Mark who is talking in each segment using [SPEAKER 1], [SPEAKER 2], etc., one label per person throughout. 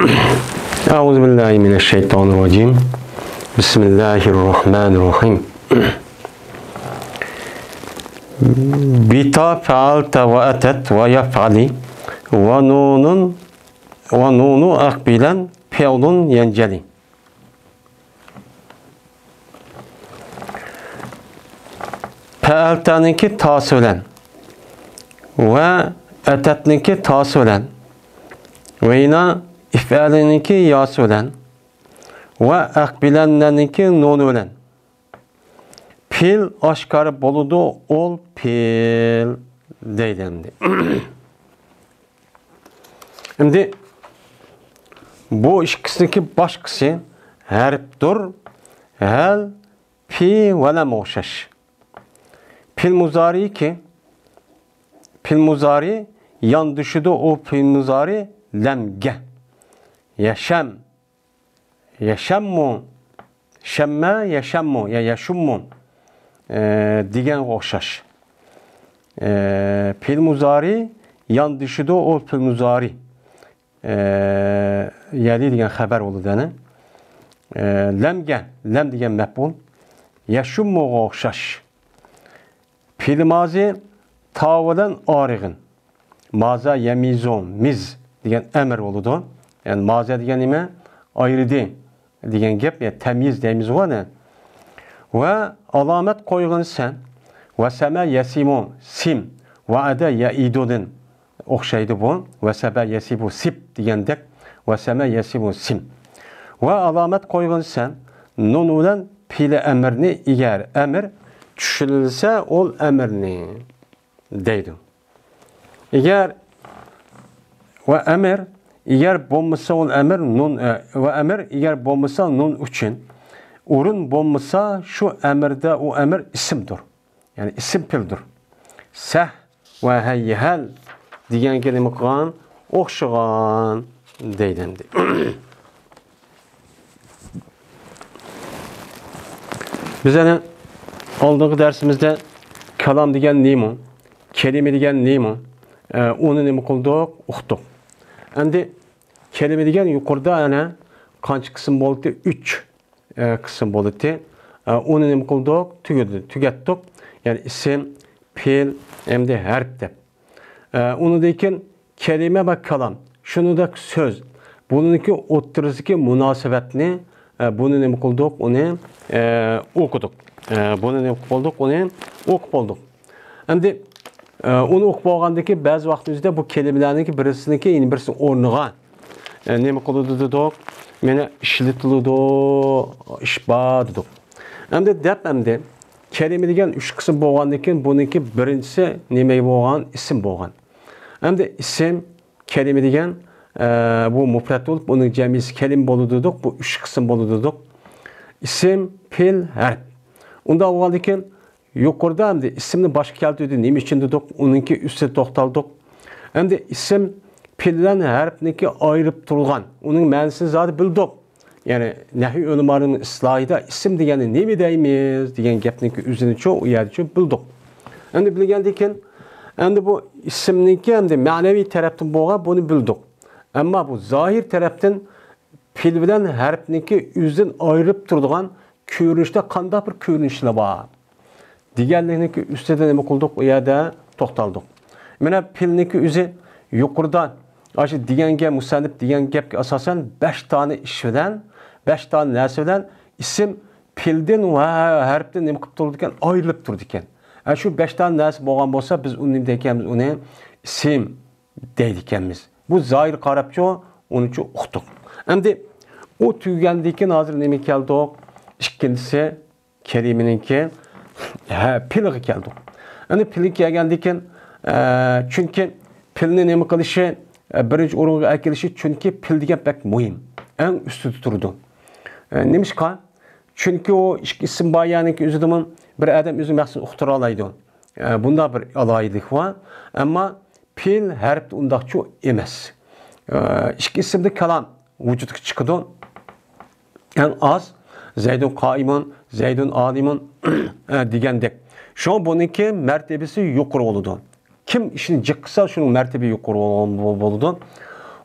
[SPEAKER 1] Euzubillahimineşşeytanirracim. Bismillahirrahmanirrahim. Bita fealte ve etet ve yef'ali ve nunu akbilen fe'lun yenceli. Fealteninki tasölen ve etetninki tasölen ve yine if'alininki yasölen ve akbilenleninki nun ölen. Pil aşkarı boludu ol pil deylendi. Şimdi bu ikisindeki başkası harptur. Hel pi ve lem oşaş. Pil muzari ki pil muzari yan düşüdü o pil muzari lemge. Yaşam. Yaşammu. Şemme yaşammu ya yaşummu. Digen oxşaş. Pil muzari yan düşüdü o pil muzari. Yeli digen haber oldu dene. Lemge. Lem digen mef'ul. Yaşummu oxşaş. Pil mazi tavıdan arığın. Maza yemizon. Miz digen emir oldu. Yani maza digen ime ayrıdı. Digen gep ya temiz demiz var ne? Ve alamet koygun sen ve seme yesimun sim ve ade yaidudun okşaydı bu ve sebe yesibu sip diyendek ve seme yesibu sim ve alamet koygun sen nun ulan pile emrini eğer emir düşülse ol emrini deydi. Eğer ve emir eğer bombasa ol emir nun ve emir eğer bombasa nun için urun bombasa şu emirde o emir isimdir. Yani isim pildir. Seh ve heyyhel diyen kelime kan okşağan deylendi. Biz yani aldığımız dersimizde kelam diyen neymi, kelime diyen neymi, onu neymi kıldık, uqtuk. Şimdi kelime diyen yukarıda yani kaç kısım oldu? 3 kısım oldu. Onu neymi kıldık, tükettik. Yani isim, pil, hem de harf de. Onu deyken kelime ve kelam. Şunu da söz. Bununki otururski münasebetini bunu neymi kıldık, onu okuduk. Bunu neymi kıldık, onu okup olduk. Şimdi onu okup olgandaki bazı vaktimizde bu kelimelerindeki birisindeki yeni birisinin ornuğa neymi kıldık dedik. Mene işletildi, işba dedik. Şimdi depemde kelime degen 3 kısım bolgandan bununki birincisi neme bolgan isim bolgan. Şimdi isim kelime degen bu mufrat olup bunun cemisi kelime bolu dedik. Bu 3 kısım bolu dedik. İsim, pil, harf. Onda bolgandan yukarıda hem de isimni başka keldi neme için dedik. Onunki üstüne toxtaldık. Hem de isim pilden harfniki ayırıp turulgan. Onun ma'nosini zaten bildik. Yani nehi ölümarının ıslahida isim degeni ne mi deymiz degan gapniki üzerine çok uyarıcı bildik. Endi bilgandeken endi bu isimniki hem de manevi taraftan bolgan bunu bildik. Ama bu zahir taraftan pil bilen harfniki üzün ayırıp turduğan ko'rinishda qanday bir ko'rinishlar bor. Deganlikniki ustida nima qildik u yerda to'xtaldik. Mana pilniki o'zi yuqoridan aşı deganga musannif degan gapga asosan 5 tane ish bilan 5 tane narsa bilan isim pildan va harfdan nima qilib turdi ekan, ayrilib turdi ekan. Shu 5 tane narsa bo'lgan bo'lsa, biz uni nima deykanmiz, uni isim deydi ekanmiz. Bu zohir qarabcha uni uchun uqdik. Endi o tugagandan keyin hozir nima keldik? Ikkinchisi kelimeniki pilga keldik. Endi pilga kelgandan keyin chunki pilni nima qilishi birinchi o'ringa akilishi chunki pil degan bak muhim. Eng ustida turdi. Nimishqa? Chunki o ikki ism bayaniki o'zidan bir odam o'zi maqsad uqtira oladi. Bunda bir alaylik var. Ama pil harf undaqcha emas. İkki ismda kalam vujudga chiqadi. En az Zeydun qaimun, Zeydun alimun degandek. Şu buniki mertebesi yuqori bo'ladi. Kim ishini jiq qilsa, shuning martabi yuqori bo'ladi.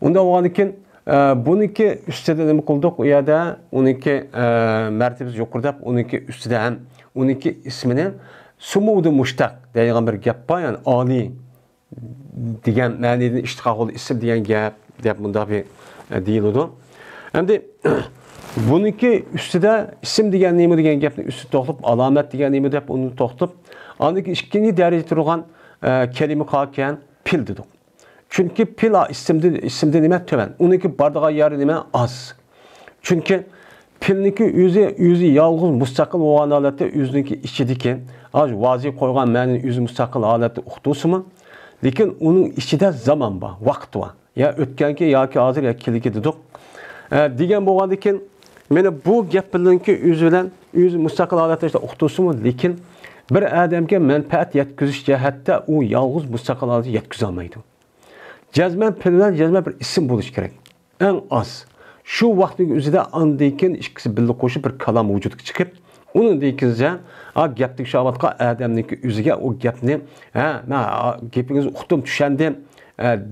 [SPEAKER 1] Unda bo'lgandan keyin buniki üstüde nima qildik? U yerda uniki martabasi yuqori deb, uniki üstüde ham uniki ismini sumudi mushtaq degan bir gap bor, ya'ni oliy degan ma'noda ishtiqoqli ism degan gap deb bunda bir deyiladi. Endi buniki üstüde isim degan nima degan gapni üstü to'xtab, alomat degan nima deb uni to'xtab, andaki ikkinchi darajada turgan kelime qolgan pil dedik. Çünkü pil isimde nima töven. Uniki bardağa yeri nima az. Çünkü pilniki yüzü yalğız mustaqil olan halatda yüzünki içideki az vazi koygan ma'nini yüzü mustaqil halatda uqtusimi? Lekin onun içinde zaman var, vaqt var. Ya ötkenki yoki hozir ya keliki dedik. Degan bo'lgandan meni bu gap bilanki yüzü mustaqil halatda işte uqtusimi? Lekin bir adamga manfaat yetkizish jihatda u yalğız mustaqil halatda yetkiza olmaydi. Cazmen pillen cazmen bir isim buluş gerek. En az. Şu vaktin üzerinde andayken ikisi birlik koşup bir kalam vücuduk çıkıp onun deykince gapdaki şavatka adamdaki üzerine o gapni gapinizi uqtum düşendim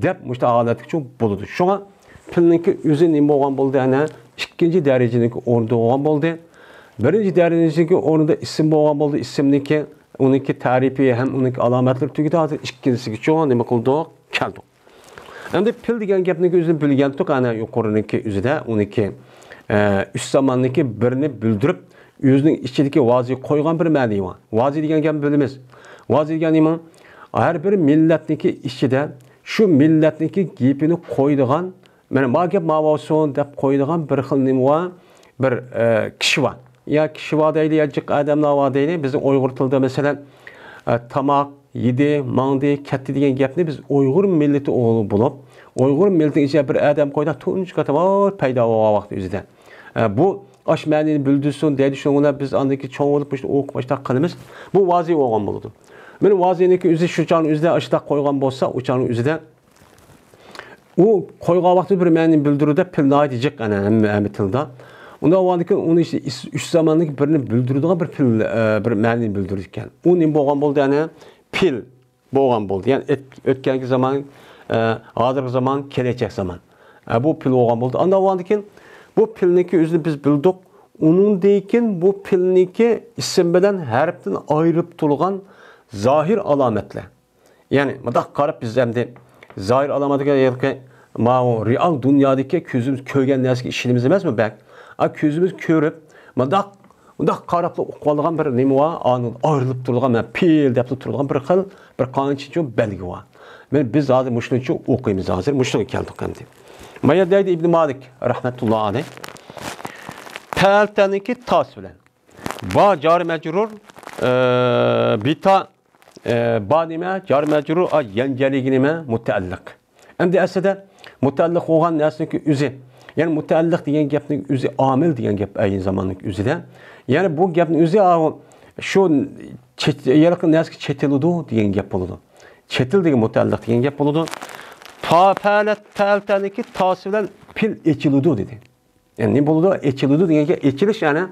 [SPEAKER 1] dep muşta ağladık çok buludu. Şuna pillenki üzerine nima olgan buldu ana ikinci derecedeki orada olgan buldu. Birinci derecedeki orada isim olgan buldu. İsimdeki onunki tarifi hem onunki alametleri tükedi hazır ikincisi çoğun nima kıldı keldi. Endi pil degan gapniki o'zini bilgandik, ana yuqoriniki o'zida uniki üst zamonniki birini bildirib, o'zining ichidagi vazi qo'ygan bir ma'no bor. Vazi degan gap bilamiz. Vazi degan nima? Har bir millatniki ichida shu millatniki gapini qo'ydigan, mana ma gap ma'voson deb qo'ydigan bir xil nima bor, bir kishi bor. Ya kishi bor deydi, ya jiq odamlar bor deydi. Bizning Uyg'ur tilida masalan tamoq yedi, mandi, ketdi degan gapni biz Uyg'ur millati o'g'li bo'lib, Uyg'ur millatining ichiga bir odam qo'ydi, tunji qatavar paydo bo'lgan vaqt o'zida. Bu osh ma'nini bildirsin deydi, shunga biz andaki cho'ng bo'lib o'qib boshqa qilamiz. Bu vazi bo'lgan bo'ladi. Meni vaziniki o'zi shu chog'ning o'zida ashta qo'ygan bo'lsa, o chog'ning o'zida u qo'ygan vaqtda bir ma'nini bildiruvda pilnay diyecek ana hamma tilda. Unda o'g'andikin uni üç zamanlik birini bildiradigan bir pil bir ma'nini bildirir ekan. U nima bo'lgan bo'ldi ana? Pil bo'lgan bo'ldi. Ya'ni o'tgangi zaman, hozirgi zaman, kelajak zaman. Bu pil bo'lgan bo'ldi. Unda o'g'andikin bu pilniki o'zini biz bildik. Uningdan bu pilniki ism bilan harfdan ayirib turgan zohir alomatlar. Ya'ni bundoq qarab biz endi zohir alomatiga yoki real dunyodagi ko'zimiz ko'rgan narsaga ishonamiz emasmi bak? Ko'zimiz ko'rib, bundoq qarab o'qilgan bir nima bor, ayrilib turgan, pil deb turgan bir xil bir qancha belgi bor. Biz hozir mushuncha o'qiymiz hozir, mushunga keldik endi. Mana deydi İbn Malik rahmetullah alayh. Ta'altaniki tas bilan. Ba jar majrur bita ba nima jar majrur yanjaliga nima mutaalliq. Endi aslida mutaalliq bo'lgan narsaniki o'zi. Yani mutaalliq degan gapning o'zi amil degan gap aynı zamanlik o'zida. Yani bu gapning o'zi shu yaqin narsaga chetiludi degan gap bo'ladi. Chetil degan mutaalliq degan gap bo'ladi. Ta'altaniki tas bilan pil echiludi dedi. Yani ne bo'ladi? Echiludi degan gap echilish yani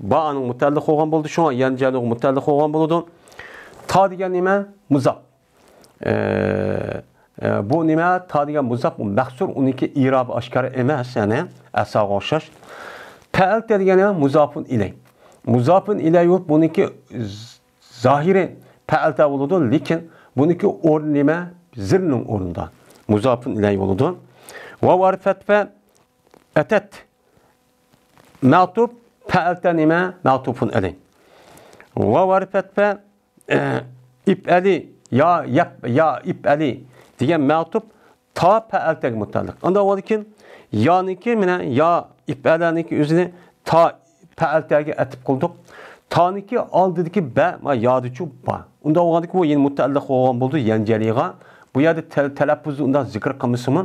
[SPEAKER 1] ba'ning mutaalliq bo'lgan bo'ldi, shunga yanjaliq mutaalliq bo'lgan bo'ladi. Ta degan nima? Muzaf. Bu nima? Ta degan muzaf, bu mahsur, uniki irob oshkora emas, ya'ni asoga o'xshash. Ta'alta degani muzafun ilay. Muzafun ilay yo'q, buniki zohiri ta'alta bo'ladi, lekin buniki o'rni nima? Zirning o'rnida. Muzafun ilay bo'ladi. Va warfat fa atat ma'tub ta'alta nima? Ma'tufun ilay. Va warfat fa ibali ya ibali degan ma'tub ta fa'altaga mutaalliq. Unda o'likin yaniki mana ya ibalaniki o'zini ta fa'altaga atib qildik. Taniki oldidagi ba va yodichu ba. Unda o'g'andiki bu yeni mutaalliq bo'lgan bo'ldi yanjaliga. Bu yerda talaffuzni unda zikr qilmasimi?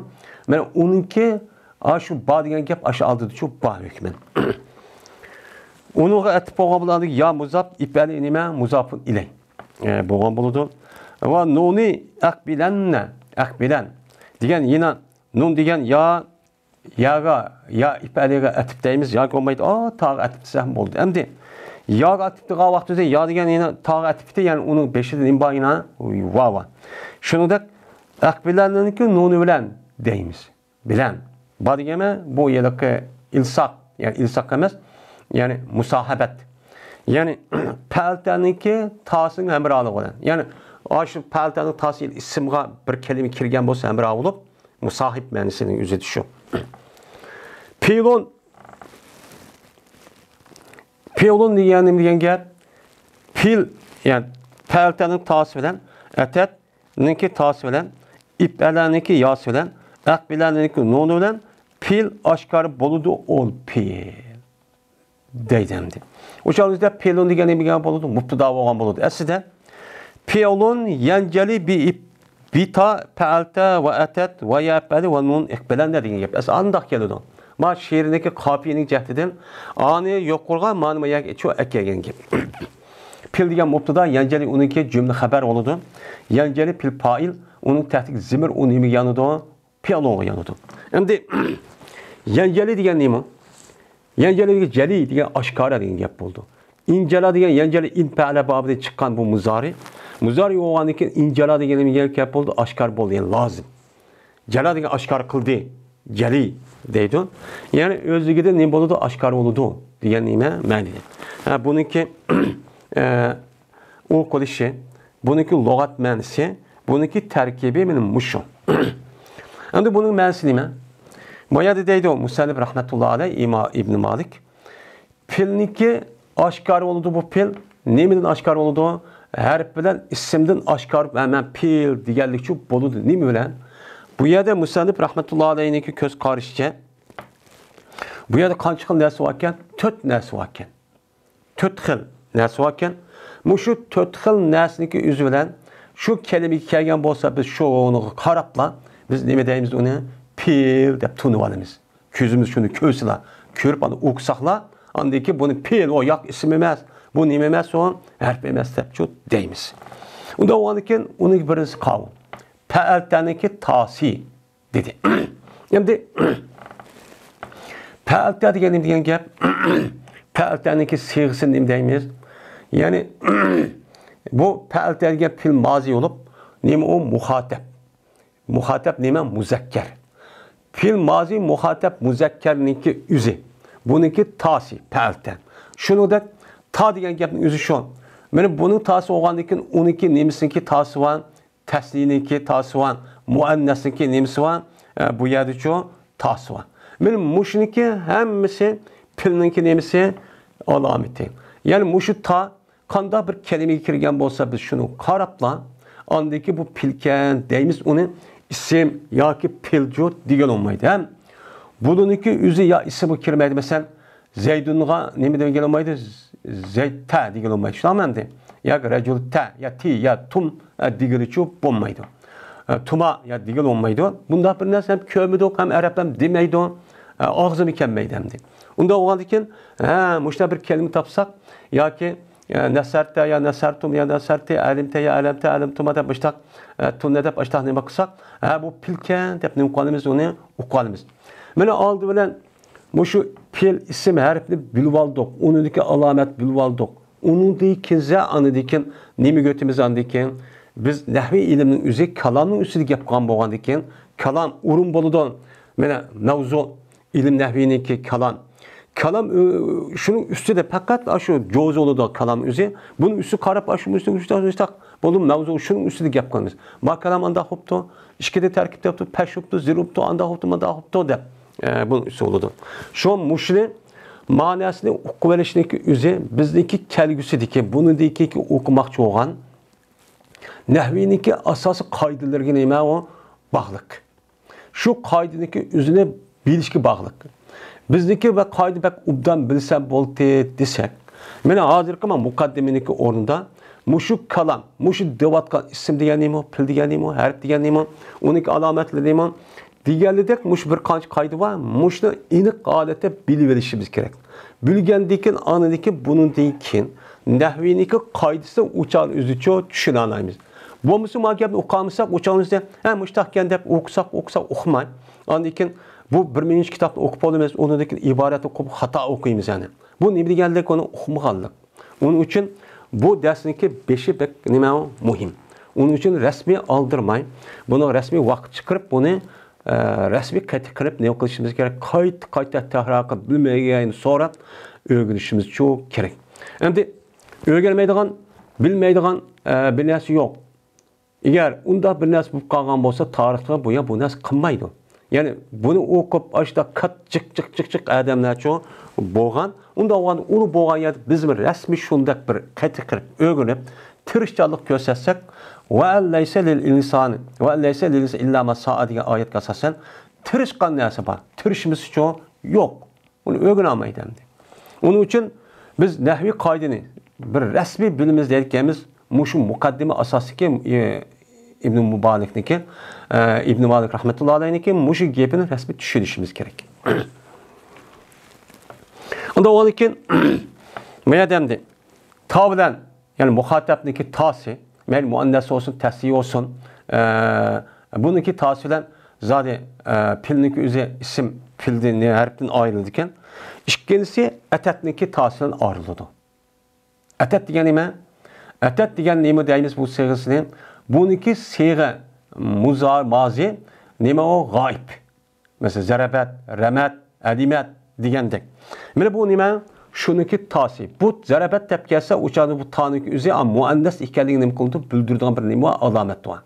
[SPEAKER 1] Mana uniki shu ba degan gap shu oldidachu ba hukman. Unuga atib bo'lgan bo'ladi ya muzaf ibali nima muzafun ilay. Bo'lgan bo'ladi. Va nuni aqbilan degan yine nun degan yaga ya ipaliga atib deymiz yoki olmaydi. Tag atib desam bo'ldi. Endi yaga atib degan vaqtida ya degan yine tag atibdi, ya'ni uning beshidan imbayina va. Shuningdek aqbilanniki nuni bilan deymiz. Bilan Badigeme bu yılıkı ilsak, yani ilsak emas, yani musahabat. Yani paltaniki tasın hemralı olan. Yani aşı paltanın tası isimga bir kelime kirgen bolsa hemralı olup musahip ma'nosini o'zi şu. Pilon degan gap pil, yani paltanın tası bilan atatniki tası bilan iplarniki yas bilan aqbilarniki nonu bilan pil oshkor boludu ol pil deydimdi. O'shalda pilon degan gap boludu, mubtada bo'lgan boludu. Aslida pilon yanjali bi bita palta va atat va yapali va nun iqbilan degan gap. As andaq keladi. Ma she'rniki qofiyaning jahdidan ani yo'q qilgan ma'no yak shu akagan gap. Pil degan mubtada yanjali uniki jumla xabar bo'ladi. Yanjali pil fa'il, uning tahtiga zimir u nima yanadi? Pilon yanadi. Endi yanjali degan nima? Yanjali degan jali degan oshkora degan gap bo'ldi. Injala degan yanjali infa'ala bobidan chiqqan bu muzari. Muzari bo'lgandan keyin injala degan gap bo'ldi, oshkor bo'ldi, yani lozim. Jala degan oshkor qildi, jali deydi. Yani o'zligida nima bo'ladi? Oshkor bo'ladi degan nima ma'noda. Ha buniki u qilishi, buniki lug'at ma'nosi, buniki tarkibi mana mushu. Endi buning ma'nosi nima? Boyada deydi o Musannif rahmetullah aleyh İbn Malik. Pilniki oshkor bo'ladi bu pil. Nemidan oshkor bo'ladi? Harf bilan ismdan oshkor, hemen pil deganlik shu bo'ladi. Nima bilan? Bu yerda Musannif rahmetullah aleyhniki ko'z qarashicha bu yerda qancha xil narsa bor ekan? 4 narsa bor ekan. 4 xil narsa bor ekan. Mushu 4 xil narsaniki o'zi bilan shu kalimaga kelgan bo'lsa biz shu uni qarabla biz nima deymiz uni? Pil deb tunib olamiz. Ko'zimiz shuni ko'rsala, ko'rib uni o'qisaqla, andaki buni pil o yoq ism emas, bu nima emas, o harf emas deb shu deymiz. Unda o'g'andan uning birinchisi qavm. Pa'altaniki tasi dedi. Endi pa'alta degan gap pa'altaniki siyg'isi nima deymiz? Yani bu pa'alta degan fil mozi bo'lib, nima u muhattab. Muhattab nima? Muzakkar. Fil mazi muhattab muzakkarniki o'zi. Buniki tasi, pa'altan. Shuningdek ta degan gapning o'zi shu. Mana buning tasi bo'lgandan keyin uniki nemisiniki tasi var, tasniniki tasi var, muannasniki nemisi var, bu yerda shu tasi var. Mana mushniki hammasi pilninki nemisi alomati. Yani mushu ta qanday bir kalimaga kirgan bo'lsa biz shuni qarabla, andaki bu pilkan deymiz uni isim yoki piljut degan olmaydi. Ham buniki o'zi ya ismi kirmaydi. Masalan, Zaydunga nima degan olmaydi? Zaydta degan olmaydi. Shunamandi. Ya rajulta, ya ti, ya tum degilichi bo'lmaydi. Tuma ya degan olmaydi. Bunda bir narsa ham ko'midi, ham arablar demaydi. Og'zimi kelmaydi hamdi. Unda o'g'andan keyin mushta bir kalima topsak yoki nasarta ya nasartum ya nasarti alimta ya alamta alimtuma deb baştaq tunna deb baştaq nima qilsak, bu pilkan deb nima qilamiz, uni o'qolamiz. Mana oldi bilan mushu pil ism harfni bilib oldik, uniki alomat bilib oldik. Uningdagi anidiki nima götimiz andikin biz nahviy ilmning o'zi kalomning ustida gap qilgan bo'lgandan keyin kalom o'rin bo'ladi. Mana mavzu ilm nahviyniki kalom. Kalam şunun üstü de fakat şu joz oldu kalam özü. Bunun üstü qarab şu üstü bulun mavzu şunun üstü de gap qilamiz. Ma kalam anda hoptu, ikkide tarkib yaptı, pashuptu, ziruptu, anda hoptu, anda hoptu deb. Bunun üstü oldu. Şu muşni ma'nosini o'qib olishniki o'zi bizniki kelgusidiki, buni deyki o'qimoqchi bo'lgan nahviyniki asosiy qoidalariga nima o bog'liq. Shu qoidaniki o'zini bilishga bog'liq. Bizniki ve kaydı bak ubdan bilsem bolti desek. Mene hazırki ama mukaddeminiki orunda muşu kalam, muşu devatkan isim diyen neymi, pil diyen neymi, harf diyen neymi, oniki alametli neymi. Diğerledek muş bir kanç kaydı var, muşunu inik adete biliverişimiz gerek. Bilgendikin anındaki bunun deyikin, nehviniki kaydısı uçağın üzüçü düşünanayımız. Bu musu magabni uqamısak uçağımızda, muştakken de okusak okumay. Andikin bu bir minut kitapni o'qib olamiz, unidagi iborat o'qib xato o'qiymiz yani. Bu nima deganlik uni uqmaganlik. Uning uchun bu darsniki 5i bek nima muhim. Uning uchun rasmiy oldirmay, buni rasmiy vaqt chiqarib buni resmi qilib ne qilishimiz kerak? Qayta tahrir qilib bilmagani sonra öğrenişimiz çok kerak. Endi öğrenmeydigan, bilmeydigan bir narsa yo'q. Eğer unda bir narsa bo'lib qolgan bo'lsa, tarixda bu narsa qilmaydi. Yani bunu o'qib, ashda jiq odamlar bo'lgan. Unda onu bo'lgan yerda biz rasmiy shunday bir qayta qilib o'rganib, tirishchilik ko'rsatsak, va laysa lil insani va laysa lil illa ma sa'a degan oyatga asosan tirishgan narsa bor. Tirishimiz uchun yo'q. Uni o'rganolmaydi endi. Onun uchun biz nahviy qoidani bir rasmiy bilimiz deyotganimiz mushu muqaddima asosiki İbn Mubarak'niki, İbn Malik rahmetullahi aleyhiniki mushu gapini rasmiy tushunishimiz kerak. Unda onun için meyademdi. Ta bilan yani muhatapniki tasi, mel muannas olsun, tasyi olsun. Bununki tasi bilan zade pilniki o'zi isim pildan harfdan ayrıldı ekan. İkincisi atatniki tasi bilan ayrıldı. Atat degan nima? Atat degan nima deymiz bu siyg'asini? Buniki siyg'a muzar mazi nima o g'oyib. Mesela zarabat, ramat, adimat degandek. Mana bu nima? Shuniki tasi. Bu zarabat deb kelsa, o'chadi bu taniki o'zi muannas ekanligini nima qildi? Bildiradigan bir nima alomat bor.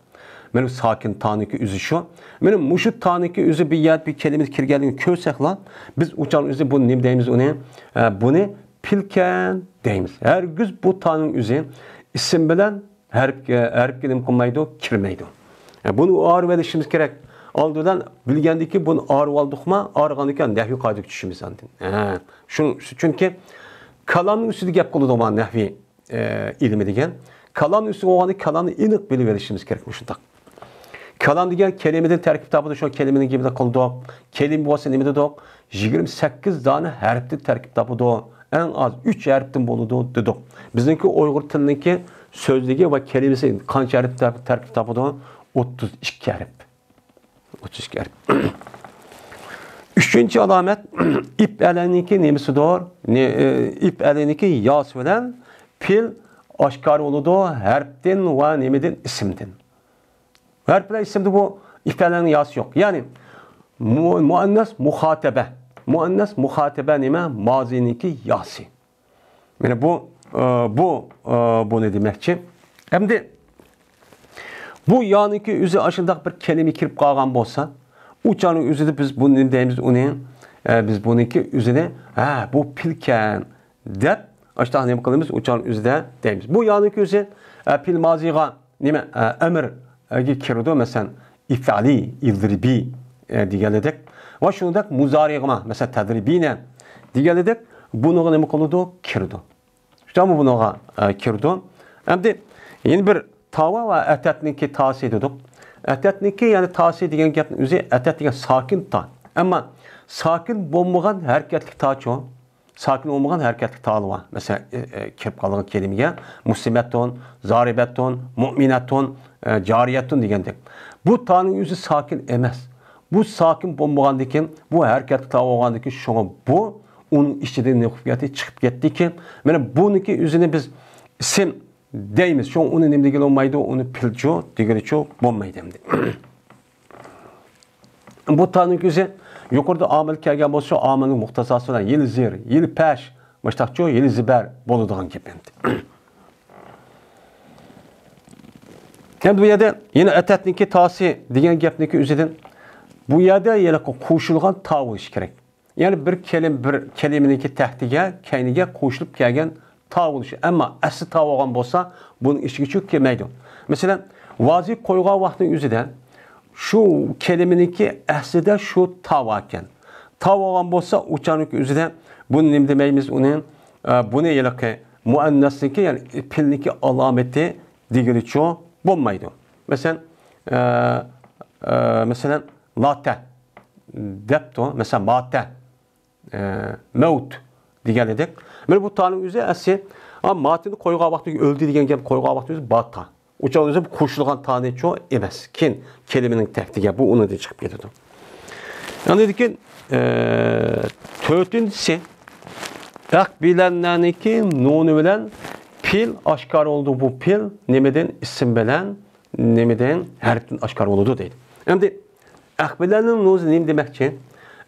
[SPEAKER 1] Mana sakin taniki o'zi shu. Mana mushu taniki o'zi bir yer bir kelime kirganligini ko'rsaklar, biz o'chan o'zi bu nima deymiz uni? Buni pilkan deymiz. Hergiz bu tanning o'zi isim bilan harfga nima qilmaydi, kirmaydi. Bunu o'rib olishimiz kerak. Aldıdan bilgendiki bunu ağır aldıqma, ağırğanıken nəhvi qayda düşüşümüz andın. Çünkü kalanın üstüde gap qılıdı olan nəhvi ilmi degen. Kalanın üstüde olanı kalanı iniq biliverişimiz gerekmiş. Kalan degen kelimeden terkip tabıda şu kelimenin gibi de qıldı. Kelime bolsa nimede de 28 tane harfli terkip tabıda. En az 3 harften boludu dedik. Bizimki Uyghur tilindeki sözlüğü ve kelimesi kança harf terkip tabıda 32 harf. 32 harf. Üçüncü alamet ip eleniki nemisi doğru. İp eleniki yas bilen pil aşkar oludu harften ve nemeden isimden. Harfler isimde bu ip elenin yası yok. Yani muannas muhatebe. Muannas muhatebe neme maziniki yası. Yani bu ne demekçi? Hem de bu yaniki üzü aşındaq bir kelime kirip qalğan bolsa, uçanın üzüde biz bunu deyimiz onu, biz bununki üzüne bu pilken dep aştaq nima qilamiz uçanın üzüde deyimiz. Bu yaniki üzü pil maziga nima emir kirdi mesela ifali, idribi degandik. Va shuningdek muzariga mesela tadribina degandik. Bunuga nima qildi? Kirdi. Şumu bunuga kirdi. Endi yeni bir tava ve atatniki tasi dedik. Atatniki yani tasi degan gapning o'zi atat degan sakin ta. Ama sakin bo'lmagan harakatli ta cho. Sakin olmagan harakatli ta var. Mesela kirib qolgan kelimeye muslimatun, zaribatun, mu'minatun, cariyatun degandek. Bu ta'ning o'zi sakin emas. Bu sakin bo'lmagandan bu harakatli ta bo'lgandan shunga bu onun ichidan nefiyati chiqib ketdiki, mana buniki o'zini biz isim deymiz. Şu onu nima degan olmaydi, onu pilcho deganicha bo'lmaydi endi. Bu ta'ning o'zi yuqorida amil kelgan bo'lsa, amilning muxtasasi bilan yil zir, yil pash, mustaqcho, yil zibar bo'ladigan gap endi. Endi bu yerda yana atatniki tasi degan gapniki o'zidan bu yerda yana qo'shilgan ta bo'lish kerak. Yani bir kelimeniki tahtiga, kayniga qo'shilib kelgan ta bo'lishi. Ammo asli ta bo'lgan bo'lsa, buning ichiga cho'k kelmaydi. Masalan, vazi qo'ygan vaqtning o'zida shu kelimeniki aslida shu ta ekan. Ta bo'lgan bo'lsa, o'chaniki o'zida buni nima demaymiz uni? Buni yalaqi muannasniki, ya'ni pilniki alomati degilicha bo'lmaydi. Masalan, lata debto, mesela mata mevt degan edik. Mana bu ta'ning o'zi asli matini qo'ygan vaqtda o'ldi degan gap qo'ygan vaqtda o'zi bata. O'sha o'zi qo'shilgan ta'ni cho emas. Kin kelimening tahtiga bu uni da chiqib ketadi. Yani dedik ki to'rtinchisi aq bilanlarniki nuni bilan pil oshkor oldu bu pil nimadan ism bilan nimadan harfdan oshkor bo'ladi deydi. Endi Akbilanning no'zi nima demakchi?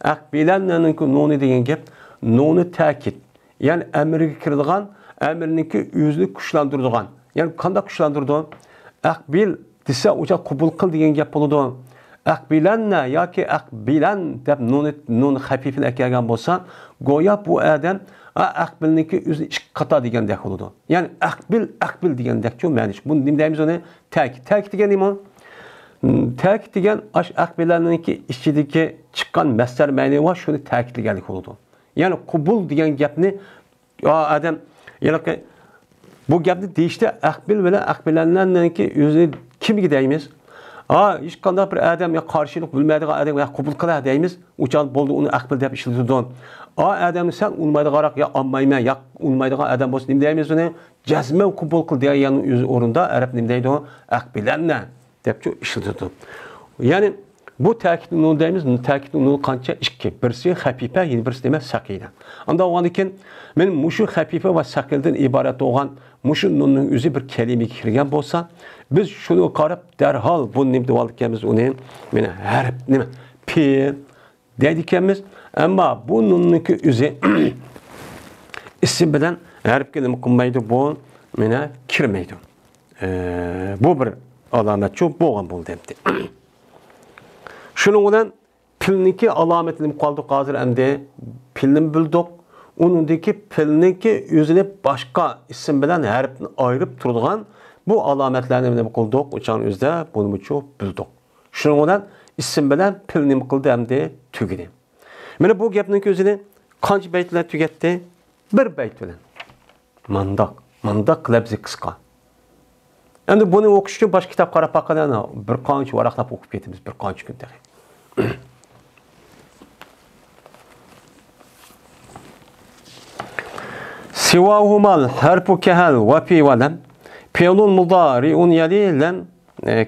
[SPEAKER 1] Akbilanning noni degan gap, noni ta'kid. Ya'ni amirga kiradigan, amirniki o'zini kuchlantiradigan. Ya'ni qanday kuchlantirdi? Akbil desa o'sha qabul qil degan gap bo'ladi. Akbilanna yoki akbilan deb noni xafifini eklagan bo'lsa, go'yo bu odam akbilniki o'zini ish qata degandek bo'ladi. Ya'ni akbil degandek-ku ma'ni. Buni nima deymiz uni? Ta'kid. Ta'kid degan nima? Ta'kid degan akbilanninki ichidagi chiqqan masdar ma'ni va shuni ta'kidlaganlik bo'ladi. Ya'ni qabul degan gapni odam yoki bu gapni deyishda akbil bilan akbilanlarninki o'zini kimga deymiz? Hech qanday bir odam ya qarshilik bilmaydigan odam ya qabul qiladi deymiz. O'chal bo'ldi uni akbil deb ishlatadi. Odamni sen unmaydiganroq ya olmayman ya unmaydigan odam bo'lsa nima deymiz uni? Jazman qabul qil degan o'z o'rinda arab nima deydi? Akbilanna deb ishlatadi. Ya'ni bu ta'kidni nol deymiz. Ta'kidni nol qancha? Ikki. Birisi xafifa, yana birisi demak saqila. Unda o'g'andan men mushu xafifa va saqildan iborat bo'lgan mushu nunning o'zi bir kalimaga kirgan bo'lsa, biz shuni qarab darhol bu nima deb olganmiz uni mana harf nima p deydiganmiz. Ammo bu nunniki o'zi ism bilan harfga nima qilmaydi, bu mana kirmaydi. Bu bir alomatchi bo'lgan bo'ldi endi. Shuning bilan pilniki alomatini qoldi hozir endi pilni bildik. Uningdagi pilniki o'zini boshqa ism bilan harfni ayirib turadigan bu alomatlarni nima qildik? O'shan o'zda buni bildik. Shuning bilan ism bilan pil nima qildi endi tugadi. Mana bu gapning o'zini qancha baytlar tugatdi? Bir bayt bilan. Mandaq labzi qisqa. Endi buni o'qish uchun boshqa kitob qarab baqadan bir qancha varaqlab o'qib ketamiz, bir qancha kun daqiq. Sivahumal harfu kahal ve fi ve lem fi'lun mudari'un yali lem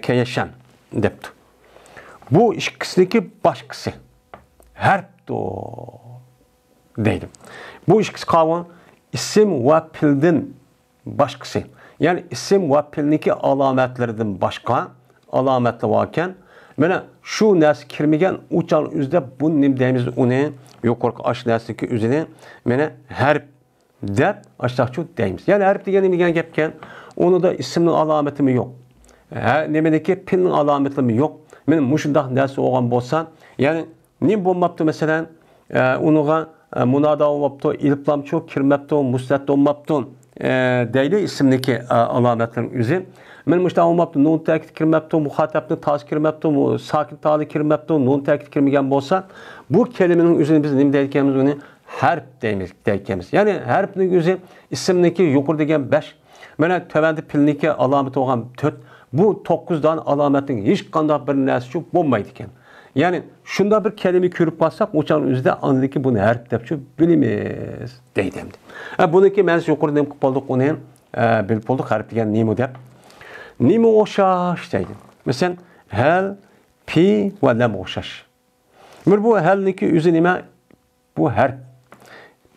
[SPEAKER 1] keyeşen depti. Bu ikisindeki başkası harfto deydim. Bu ikisi kavram isim ve fi'lden başkası. Yani isim ve fi'lniki alametlerden başka alametli varken mana şu narsa kirmagan uçan o'zida bu nima deymiz uni yuqorqi ash narsaki o'zini mana harf deb ashtachu deymiz. Ya'ni harf degan nima degan gapkan? Uni da ismning alomatimi yo'q. Nimadaki pilning alomatimi yo'q. Mana mushundaq narsa bo'lgan bo'lsa, ya'ni nima bo'lmabdi masalan, uniga munada bo'lmabdi, ilflamchu kirmabdi, mustat bo'lmabdi deyli ismniki alomatning o'zi. Men müşta olmabdı, nun ta'kid kirmabdi, muhatabni tas kirmabdi, sakin tali kirmabdi, nun ta'kid kirmagan bo'lsa, bu kelimenin o'zini biz nima deyotganmiz uni harf deymiz. Ya'ni harfning o'zi ismniki yuqori degan 5, mana tövəndi pilniki alomati bo'lgan 4, bu 9 dan alomatning hech qanday bir narsa bo'lmaydi ekan. Ya'ni shunda bir kelime ko'rib qolsak, o'shaning o'zida andiki buni harf deb bilamiz deydi. Buniki men yuqori deb qoldik uni bilib qoldik harf degan nima deb. Nima o'xshash deydi. Masalan, hal, pi va lam o'xshash. Bu halniki o'zi nima? Bu harf.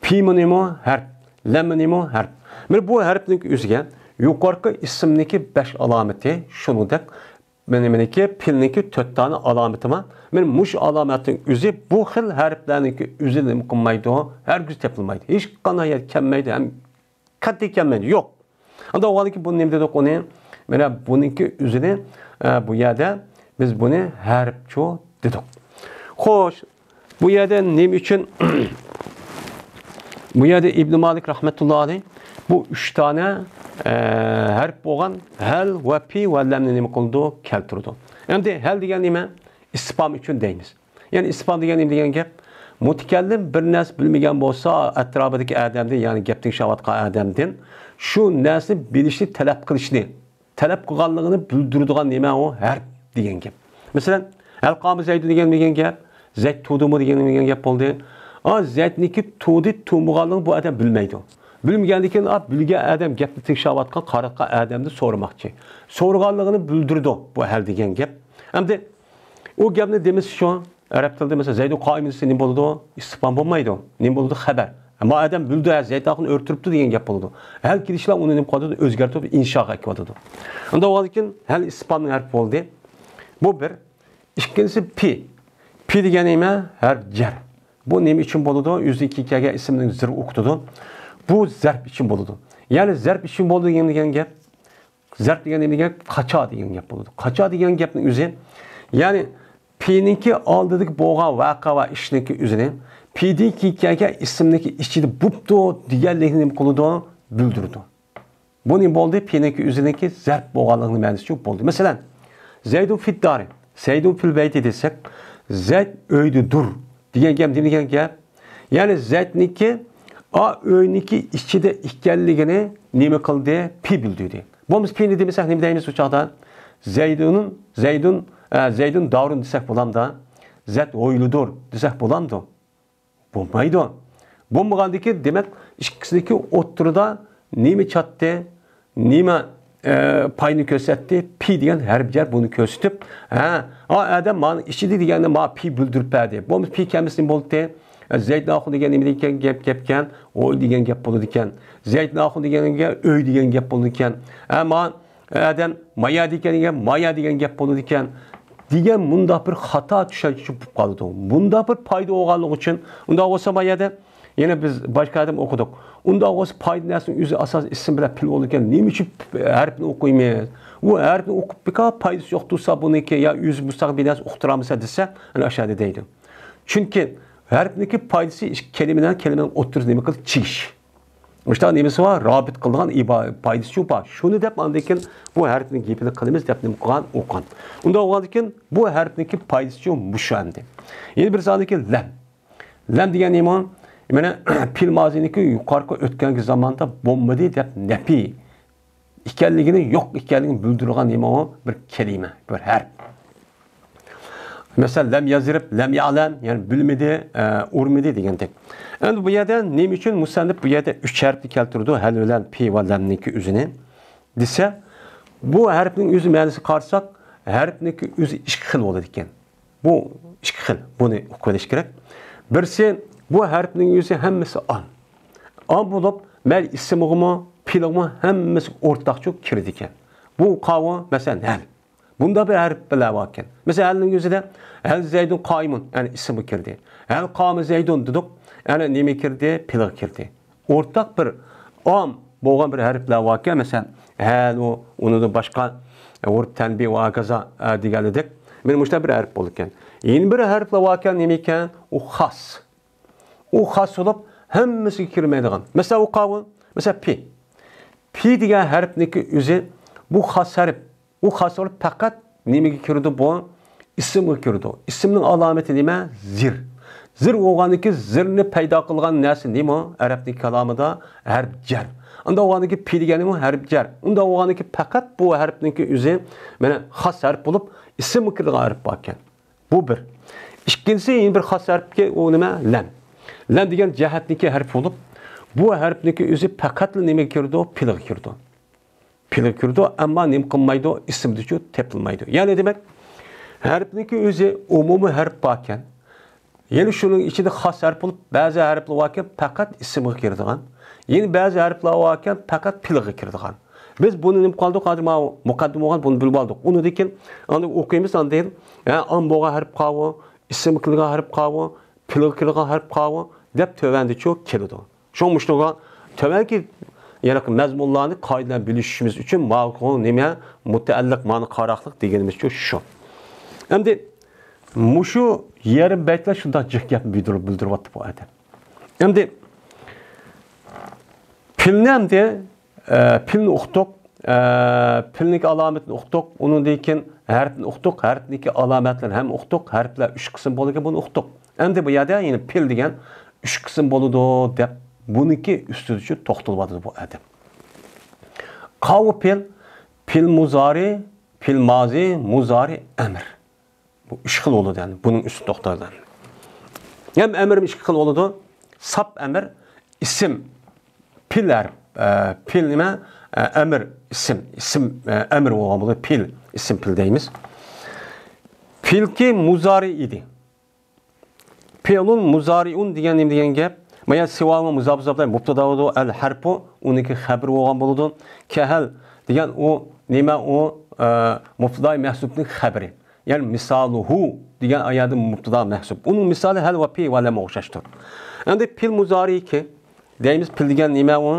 [SPEAKER 1] Pi nima? Harf. Lam nima? Harf. Bu harfning o'ziga yuqorqi ismniki 5 alomati, shuningdek, meniki pilniki 4 tane alomati bor. Men mush alomatning o'zi bu xil harflarniki o'zi nima qilmaydi? Hargiz topilmaydi. Hech qanday kelmaydi, ham qat'iy kelmaydi. Yo'q. Unda o'g'aliki bu nima dedik uni? Mana buniki o'zini bu yerda biz buni harfcho dedik. Xo'sh, bu yerda nima uchun bu yerda Ibn Malik rahmetullohi alayh bu 3 tane harf bo'lgan hal va pi va lamni nima qildi? Keltirdi. Endi hal degan nima? Istifhom uchun deymiz. Ya'ni istifhom degan nima degan gap? Mutakallim bir narsa bilmagan bo'lsa, atrofidagi odamdan, ya'ni gap tinglayotgan odamdan shu narsani bilishni talab qilishni talab qilganligini bildiradigan nima o harf degan gap. Masalan, alqomi Zayd degan gap, Zayd tudimi degan gap bo'ldi. Zaydniki tudi tumaganligini bu odam bilmaydi. Bilmagandan bilgan odam gapni tekshirayotgan qaraqqan odamni so'ramoqchi. So'raganligini bildirdi bu hal degan gap. Endi o gapni demiz shu arab tilida mesela Zayd qoim desa nima bo'ladi? Istifhom bo'lmaydi. Nima bo'ladi? Xabar. Ama adam bildi, Zaydni o'rtiribdi degan gap bo'ladi. Hal kelishlar uni nima qiladi? O'zgartirib inshoga qo'yadi. Unda o'g'alkin hal istifhomning harfi bo'ldi. Bu bir. Ikkinchisi pi. Pi degan nima? Harf jar. Bu nima uchun bo'ladi? 102 ga ismning zir o'qitadi. Bu zarf uchun bo'ladi. Ya'ni zarf uchun bo'ldi degan gap. Zarf degan nima degan? Qacho degan gap bo'ladi. Qacho degan gapning o'zi, ya'ni P'ninki oldidagi bo'lgan voqea va ishniki o'zini P'dagi ga ismniki ichida bo'pti deganlikni nima qiladi? Bildirdi. Bu nima bo'ldi? P'ninki o'ziniki zarf bo'lganligini ma'nosi yo'q bo'ldi. Masalan, Zaydun fid dari, Zaydun fil bayti desak, Zayd uydadir degan gap nima degan gap? Ya'ni Zaydniki a uyniki ichida ekanligini nima qildi? Pi bildirdi. Bu biz P'ni demasak nima deymiz u chaqda? Zaydun davrun desak bo'lamda, Zayd o'yludir desak bo'lamdi. Bo'lmaydi. Bo'lmagandiki, demak, ikkisiniki o'ttirida nima chatdi, nima payını ko'rsatdi, pi degan harf jar buni ko'rsatib, adam mana ichida deganda ma pi bildirib berdi. Bu pi kamisining bo'ldi. Zayd naxun degan nima degan gapkan, o'y degan gap bo'ladi ekan. Zayd naxun deganiga o'y degan gap bo'ladi ekan. Ama adam maya deganiga maya degan gap bo'ladi ekan. Degan bunda bir xato tushunish bo'lib qoldi. Bunda bir foyda bo'lganligi uchun unda bo'lsa mayada yine biz başka adam okuduk. Unda o paydasının üzü asas isim bile pil olurken neyim için harfini okuyamayız? O harfini okup bir kadar paydası yoktursa bunu ki ya yüz müstak bir ders okuturamasa dese hani aşağıda değildi. Çünkü harfindeki paydası kelimeden oturur demek ki çiş. İşte nemesi var? Rabit kıldıgan paydası yok. Şunu dep andayken bu harfinin gibini kılımız dep nem kuran okan. Unda oğadayken bu harfindeki paydası yok bu şu anda. Yeni bir zadaki lem. Lem diyen iman mana pil moziniki yuqorqi o'tgan zamonda bo'lmadi deb nafi ekanligini yo'q ekanligini bildirgan nima bir kalima, bir harf. Mesela lam yazrib, lam ya'lam, ya'ni bilmadi, urmadi degandek. Endi bu yerda nima uchun musannif bu yerda 3 harfni keltirdi, hal bilan pi va lamniki o'zini desa, bu harfning o'zi ma'nosi qarsak, harfniki o'zi ikki xil bo'ladi ekan. Bu ikki xil. Buni o'qish kerak. Birsi bu harfning o'zi hammasi an. An bo'lib, mal ismig'imi, pilg'imi hammasi o'rtaqcha kirdi ekan. Bu qavmi masalan hal. Bunda bir harf bilan bor ekan. Masalan halning o'zida hal Zaydun qoimun, ya'ni ismi kirdi. Hal qomi Zaydun dedik, ya'ni nima kirdi? Pilg' kirdi. O'rtaq bir am bo'lgan bir harflar bor ekan. Masalan hal uni da boshqa urf tanbih va qazo deganidek. Men mushta bir harf bo'lar ekan. Yeni bir harflar bor ekan, nima ekan? U xos. O xas olup hemmesi kirmeydiğin. Mesela o kavun, mesela pi. Pi diyen harfniki özü bu xas harf. O xas olup fakat neye kirdi bu? İsim kirdi. İsminin alameti nime? Zir. Zir oğaniki zirni payda kılgan nesi nime? Arap'taki kalamıda harf jar. Onda oğaniki pi diyen nime? Harf jar. Onda oğaniki fakat bu harfniki özü yani xas harf olup isim kirdi harf bakken. Bu bir. İkincisi yeni bir xas harf ki o nime? Lam. Lam degan jihatniki harf bo'lib, bu harfniki o'zi faqatli nima kirdi? Pilg' kirdi. Pilg' kirdi, ammo nima qilmaydi? Ismdichu tepilmaydi. Ya'ni demak, harfniki o'zi umumiy harf bor ekan. Ya'ni shuning ichida xos harf bo'lib, ba'zi harflar bor ekan, faqat ismga kiradigan. Ya'ni ba'zi harflar bor ekan, faqat pilg'ga kiradigan. Biz buni nima qildik? Hozir mana muqaddim bo'lgan buni bilib oldik. Uni dekin, unda o'qiymiz, unda an bo'lgan harf qavmi, ism qilgan harf qavmi, pilg'i qilgan harf qavmi deb tövəndi çox kelidi. Şoňmuşluğa tövənki yani məzmunlarını qaydadan bilişimiz üçün ma'qul nima mutaalliq ma'ni qaraqlıq deganimiz şu. Endi muşu yerim baytlar şunda jiq gap bildiryapti bu adam. Endi pilnamda pilni o'qidik, pilnik alomatini o'qidik, undan keyin harfni o'qidik, harfniki alomatlarni ham o'qidik, harflar 3 qism bo'lgan buni o'qidik. Endi bu yerda yine pil degan 3 qism bo'ladi deb buniki ustida to'xtaladi bu adam. Qavu pil muzari, pil mazi, muzari amr. Bu 3 xil bo'ladi yani bunun ustida to'xtaladi. Ham amr 2 xil bo'ladi. Sap amr isim pillar pil nima? Amr isim amr bo'lgan bo'ladi. Pil isim pil deymiz. Pilki muzari idi. Pilun muzariun degan nima degan gap? Mana sivalma muzabzablar mubtadaodu al harfu uniki xabar bo'lgan bo'ladi. Kahal degan o nima o mubtada mahsubning xabari. Yani misaluhu degan ayatda mubtada mahsub. Uning misoli hal va pi va lam o'xshashdir. Endi fil muzari ki deymiz fil degan nima u?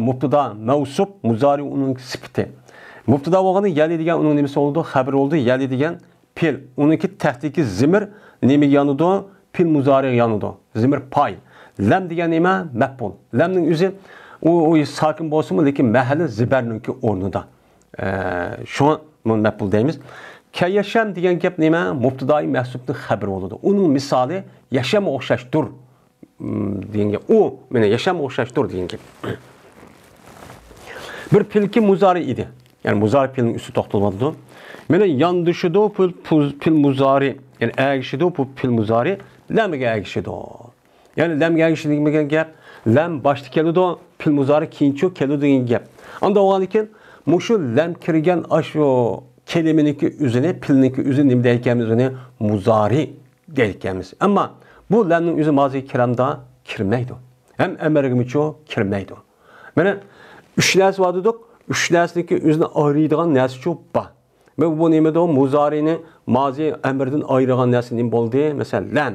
[SPEAKER 1] Mubtada mavsub, muzari uning sifati. Mubtada bo'lganda yali degan uning nimasi bo'ldi? Xabar bo'ldi. Yali degan fil. Uniki tahdiki zimir nima yanıdı? Fil muzari yanıdı. Zimir pay. Lam degan nima? Maf'ul. Lamning o'zi o sakin bo'lsa-mu, lekin mahalli zibarninki o'rnida. Şu mun maf'ul deymiz. Kayasham degan gap nima? Mubtadoi mahsubning xabari bo'ladi. Uning misoli yasham o'xshashdir degan gap. U mana yasham o'xshashdir degan gap. Bir filki muzari idi. Yani muzari filning üstü to'xtaladi. Mana yandishido fil muzari. Yani ag'ishido fil muzari lamga ag'ishido. Yani lamga ag'ishido degan gap lam boshda keladi, fil muzari keyinchi keladi degan gap. Anda o'g'an ekan, mushu lam kirgan ashu kelimeniki üzerine pilniki üzerine nima deyilganimiz uni muzari deyilganimiz. Ammo bu lamning o'zi mazi kiramda kirmaydi. Hem emergimicho kirmaydi. Mana 3 narsa bor dedik. 3 narsaniki o'zini ayiradigan narsa shu bor. Ve bu nimada muzarini mazi emirden ayırgan narsa nima bo'ldi? Mesela lam.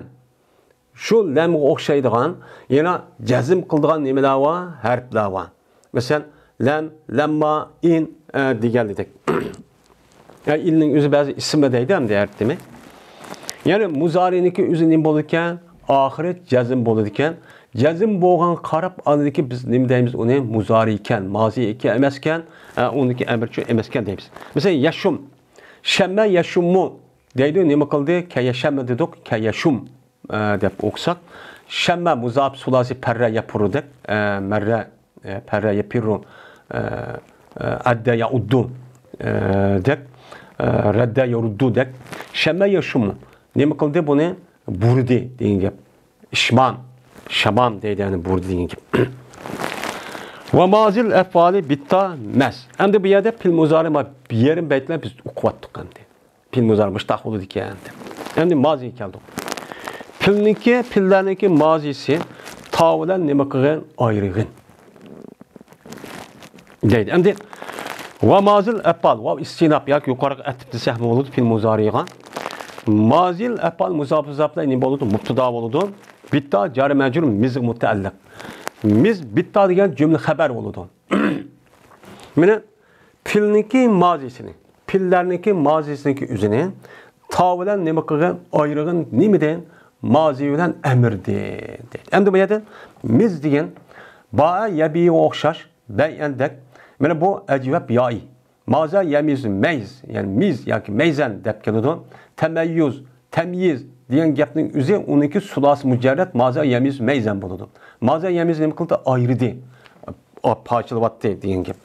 [SPEAKER 1] Şu lamga o'xshaydigan, yana jazm qildigan nimalar bor? Harflar bor. Mesela lam, lamma, in deganlik. Yani ilning o'zi ba'zi ismi deydi ham deyaptimi? Yani muzariniki o'zi nima bo'ladi ekan? Oxirat jazm bo'ladi ekan. Jazm bo'lgan qarab oldiki biz nima deymiz uni? Muzari ekan, mazi ekan emas ekan, uniki amirchi emas ekan deymiz. Mesela yashum. Shamma yashummu deydi, nima qildi? Kayashamma dedik, kayashum deb o'qsak. Shamma muzaf sulasi parra yapurdu, marra parra yapiru, adda yauddu deb, radda yuruddu deb. Shamma yashummu. Nima qildi buni? Burdi degan gap. Ishmam, shabam deydi, yani burdi degan gap. Ve mazil efali bitta mes. Endi bu yerda fil muzari ma bir yerin beytler biz uqvatdik endi. Fil muzari mustaq bo'ldi ekan. Endi mazi keldi. Fillarniki mazisi tavlan nima qilgan ayrig'in. Deydi. Endi ve mazil efal ve istinab yoki yuqori atib desaq bo'ladi fil muzariga. Mazil efal muzafizablar nima bo'ladi? Mubtada bo'ladi. Bitta jar majrur mizg mutaalliq. Biz bitta degan cümle haber oldu. Mana filniki mazisini, fillarniki mazisiniki üzerine tavlan nima qilgan ayrig'in nimadan mazi bilan amirdi. Endi bu yerda miz degan ba yabi o'xshash bayandak. Mana bu ajvab yai. Maza yamiz meyz, yani miz yoki meyzan deb keladi. Tamayyuz, tamyiz degan gapning o'zi uniki sulas mujarrad maza yamiz meyzan bo'ladi. Maza yamiz nima qildi? Ayridi. Parçalavatdi degan gap.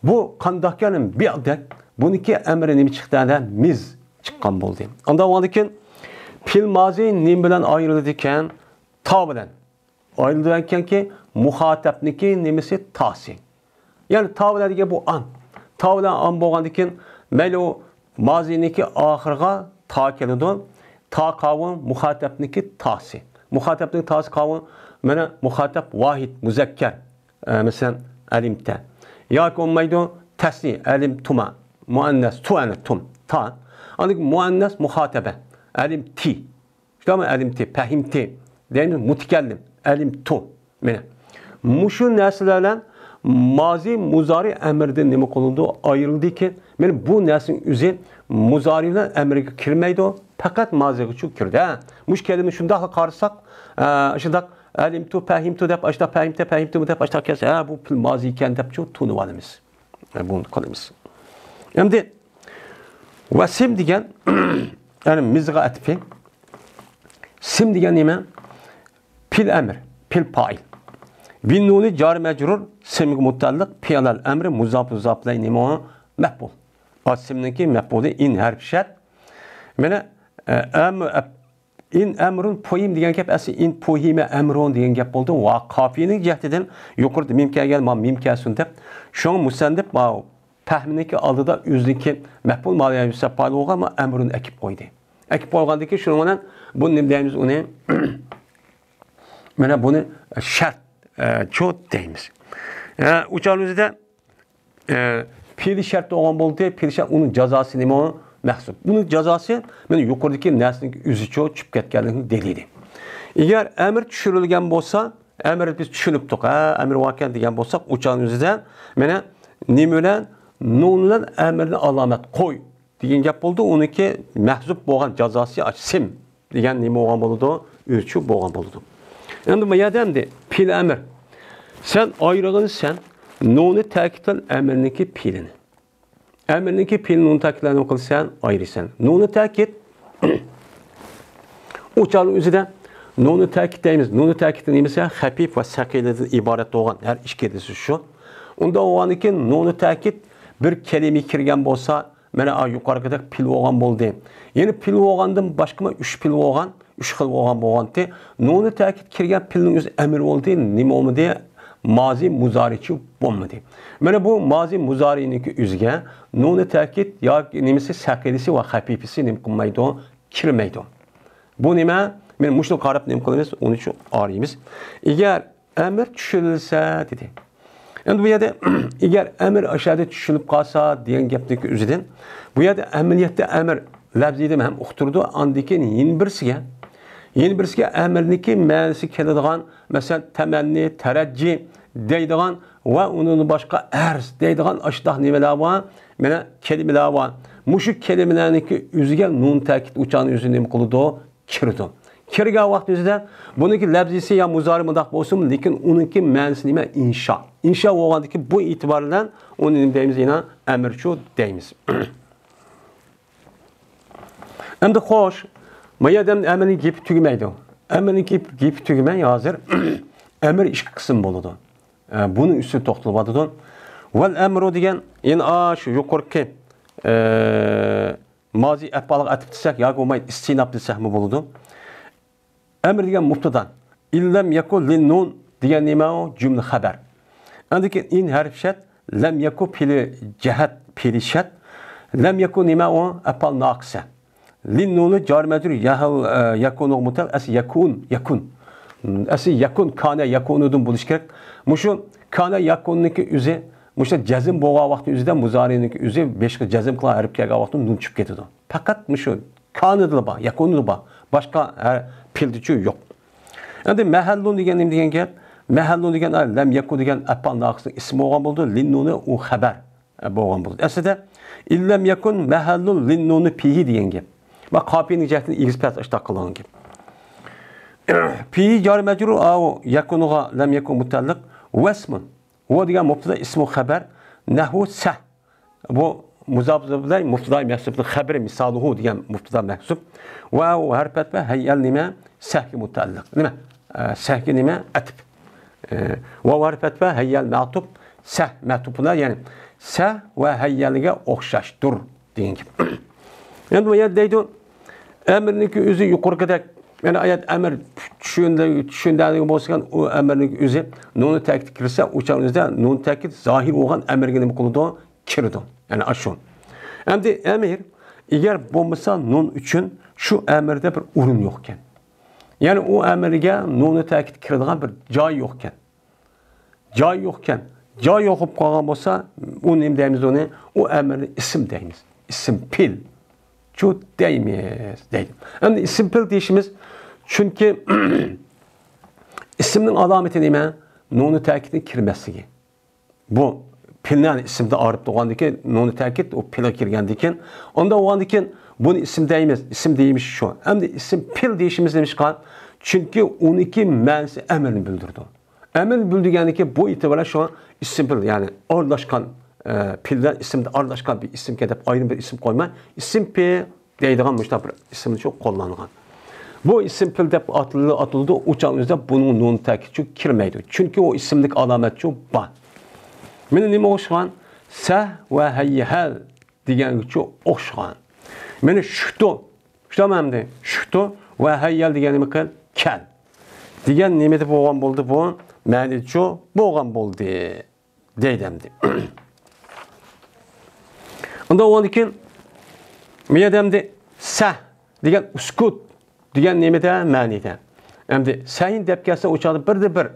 [SPEAKER 1] Bu qandaqkanim bi'dak buniki amri nima chiqdi? Miz chiqqan bo'ldi. Unda o'likin fil mazi nim bilan ayrıldı ekan? Ta bilan. Ayrıldı ekanki muhatabniki nimasi tasi. Yani ta bilan degan bu an. Ta bilan an bo'lgandan keyin mayli maziniki oxirga ta keladi. Ta qavun muhatabniki tasi. Muhatabniki tasi qavun mana muhatap vahid muzakkar. Mesela alimta. Yoki olmaydi tasni alim tuma. Muannas tuana tum ta. Ancak muannas muhatabe. Alim ti. İşte ama alim ti, fahimti. Deyimiz mutakellim. Alim tu. Mana. Muşu narsalarla mazi muzari emirden nima qilindi? Ayrıldı ki, men bu narsaning o'zi muzari bilan emirga kirmaydi, faqat maziga shu kirdi. Mush kelimani shunday qarasak, shunday alimtu, fahimtu deb, ashta fahimtu deb ashta kelsa, bu fil mazi ekan deb shu tunib olamiz. Bunu qilamiz. Endi vasim degan, ya'ni mizga atfi. Sim degan nima? Fil amr, fil fa'il. Vinnuni jar majrur simga mutaalliq fi'l al-amr muzaf muzaflay nima maf'ul. Asimniki maf'uli in harf shart. Mana in amrun poyim degan gap asli in poyime amrun degan gap bo'ldi. Va qafiyaning jihatidan yuqorida mim kelgan, ma mim kelsin deb. Shung musannif ma tahminiki oldida o'zniki maf'ul ma'lum yusafal bo'lgan ma amrun akib qo'ydi. Akib qo'ygandan keyin shuning bilan bu nima deymiz uni? Mana buni shart çok deymiz. Uçağımızda fiili şart olan bo'ldi, fiili şart onun cazası nima? mahsup. Bunun cezası men yukarıdaki nesnin üzüçü çıkıp ketkenliğinin delili. Eğer emir düşürülgen bolsa, emir biz düşünüptük, emir vaken degen bolsak, uçağın üzerinde mene nimeler, nunlar emirin alamet koy degen gap boldu. Onunki mahsup boğan cezası sim degen nime boğan boldu, ölçü boğan boldu. Endi bu yerdemdi pil emir. Sen ayrılığını sen, nunu takitten emirinki pilini. Emirinki pilini onu takitlerini okulsan ayrısan. Nunu takit uçağın üzerinde nunu takitdeyimiz. Nunu takitdeyimiz ya hafif ve sakileden ibaret olan her iş kedisi şu. Onda o an için nunu takit bir kelime kirgen bolsa, mene yukarıda pil olan boldu. Yani pil olandan başka 3 pil olan, 3 xil olan bolgandı. Nunu takit kirgen pilin özü emir oldu. Nima olmadı? Mazi muzariçi bolmadı. Mene bu mazi muzari'ninki özge nunu takit ya nimisi sakilisi ve hafifisi nim kılmaydı, kirmeydi. Bu nime? Men muşlu qarab nim qilamiz, onun uchun araymiz. Eğer emir düşürülse dedi. Endi bu yerda eğer emir aşağıda düşülüp qalsa degan gapniki o'zidan bu yerda amaliyotda emir lafzida ham uqtirdi, andikin yeni birisiga emirniki ma'nosi keladigan, masalan tamanni, tarajji deydigan va undan boshqa arz deydigan ashdaq nimalar bor, mana kelimalar bor. Mushu kelimalarniki o'ziga nun ta'kid uchani o'zini nima qildi? Kirdi. Kirgan vaqt o'zida buniki lafzisi ya muzari mudaq bo'lsin, lekin uniki ma'nosi nima? Insha. Insha bo'lgandiki bu e'tibor bilan uni nima deymiz? Yana amirchu deymiz. Endi xo'sh, mayadam amirning gapi tugamaydi. Amirning gapi tugmay hozir amir ikki qism bo'ladi. Buni ustida to'xtalib val amru degan endi shu yuqorqi mazi af'alga atib desak yoki bo'lmaydi istinab desakmi bo'ladi. Emir degan mubtadan. İllem yakul lin nun degan nima o? Cümle xabar. Andiki in harf şart, lam yakul pili cihat pili şart. Lam yakul nima o? Afal naqsa. Lin nunu jar majrur yakunu mutal as yakun. As yakun kana yakunudun buluş kerak. Mushu kana yakunniki o'zi mushu jazm bo'lgan vaqt o'zida muzariniki o'zi 5 ga jazm qilgan harf kelgan vaqtda nun chiqib ketadi. Faqat mushu kanidli bor, yakunli bor. Başqa pildiçi yok. Endi mahallun degan nima degan gap? Mahallun degan lam yakun degan afal naqsning ismi bo'lgan bo'ldi. Linnuni u xabar bo'lgan bo'ldi. Aslida illam yakun mahallun linnuni fihi degan gap. Va qofiyaning jihatini egizpat ishtiq qilgan gap. Fihi jar majrur o yakunuga lam yakun mutalliq wasmun. O degan mubtada ismi xabar nahu sah. Bu muzaf bilan mubtada mahsubning xabari misaluhu degan mubtada mahsub. Va harfat va hayyal nima? Sahki mutalliq. Nima? Sahki nima? Atib. Va harfat va hayyal ma'tub. Sah ma'tublar ya'ni sah va hayyaliga o'xshashdir degan gap. Endi bu yerda deydi amirniki o'zi yuqorqidek yani ayet emir tushundagi bo'lgan u amirning o'zi nuni ta'kid kirsa o'chanizda nun ta'kid zohir bo'lgan amirga nima qildi? Kirdi. Yani ashun. Endi amir eğer bo'lmasa nun uchun şu amirda bir o'rin yo'q ekan. Yani o amirga nuni ta'kid kiradigan bir joy yo'q ekan. Joy yo'q ekan. Joy yo'qib qolgan bo'lsa, u nima deymiz uni? U amirni ism deymiz. Ism pil. Şu deymiz deydi. Endi ism pil deyishimiz çünkü ismning alameti nima? Nuni ta'kidning kirmasligi. Bu pilni ismda arib turgandikin, nuni ta'kid o pilga kirgandikin, onda o'gandikin buni ism deymiz. Ism deymiz şu. Endi ism pil deyishimiz demişkan çünkü 12 ma'nosi amirni bildirdi. Amir bildirganiki bu itibarla şu an ism pil yani aralashgan pildan ismda aralashgan bir isim ketib ayrı bir isim qo'ymay isim pil deydigan mushta bir ismni çok qo'llangan. Bu isim pil deb atıldı uçan o'zida bunun nun ta'kidi kirmaydi. Çünkü o isimlik alamat şu bor. Meni nima o'xshagan? Sah va hayyal deganga o'xshagan. Meni shukto, shtamamdi. Shukto va hayyal degan nima qil? Kal. Degan nima deb bo'lgan bo'ldi bu? Ma'nichu bo'lgan bo'ldi deydimdi. Unda o'ndikin miyadamdi sah degan uskut degan nimada ma'nida. Endi sahin deb kelsa o'chadi bir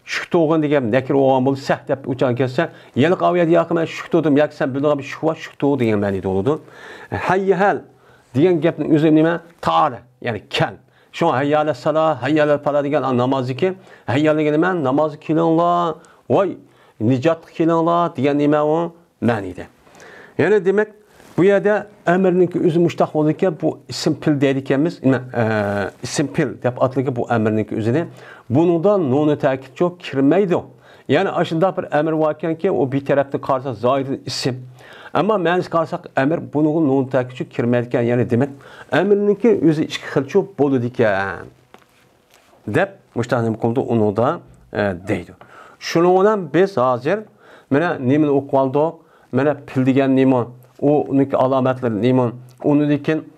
[SPEAKER 1] şük toğun degen nekir oğan bol seh dep uçan kesse yelik aviyat yakın şük toğdum yak sen bildiğin bir şük var şük toğu degen mani doludu. Hayyahal degen gapning o'zi nima? Ta'ala, ya'ni kel. Şu hayyala salah, hayyala pala degan namoz ki, hayyala degan nima? Namoz qilinglar, voy, nijot qilinglar degan nima u ma'nida. Yani demek bu yerda amirninki o'zi mushtaq bo'lgan bu ism pil deydi ekanmiz. Ism pil deb atalgan bu amirninki o'zini. Bundan nunu ta'kid yo'q, kirmaydi. Yani aşında bir emir varken ki o bir tarafta karşı zahir isim. Ama ma'nisi qarsak emir bunun nun ta'kidi kirmaydigan, yani demek emirninki o'zi ikki xilcha bo'ladi ekan deb mushtahnim qildi uni da deydi. Shuning bilan biz hozir mana nimani o'qib oldik. Mana pil degan nima, uniki alomatlari nima, unikin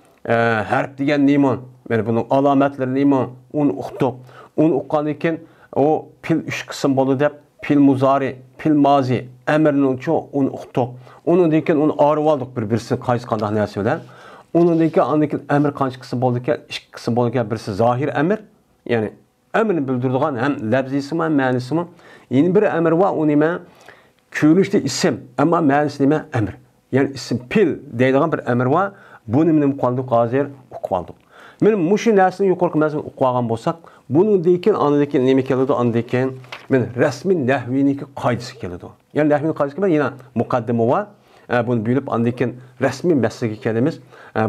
[SPEAKER 1] harf degan nima, mana buning alomatlari nima, uni o'qdik. Uni o'qgandan keyin o pil 3 qism bo'ladi deb pil muzari, pil mazi, emirning cho uni o'qdik. Onundan keyin uni arib oldik bir-birisi qaysi qanday narsa bilan. Onundan keyin andikin emir qancha qism bo'ldi ekan, 2 qism bo'ldi ekan. Birisi zohir emir, ya'ni emirni bildiradigan ham lafzisimi, ma'nisimi. Yeni bir emir var, o nima? Ko'rinishda ism, ammo ma'nisi nima? Emir. Ya'ni ism pil deydigan bir emir var. Bu nimani qoldik hozir o'qib oldik. Men mushu narsani yuqorqi mazmun o'qib olgan bo'lsak, buningdan keyin andikin nima keladi? Andikin men rasmiy nahviniki qoidasi keladi. Yani nahvini qaydasiga yana muqaddima var. Bunu bilib andikin rasmiy masalaga kelamiz.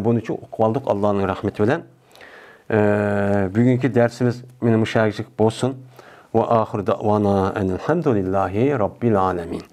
[SPEAKER 1] Bunun uchun o'qib oldik Allohning rahmati bilan. Bugungi darsimiz meni mushag'lik bo'lsin. Va oxir da'vona alhamdulillahi robbil alamin.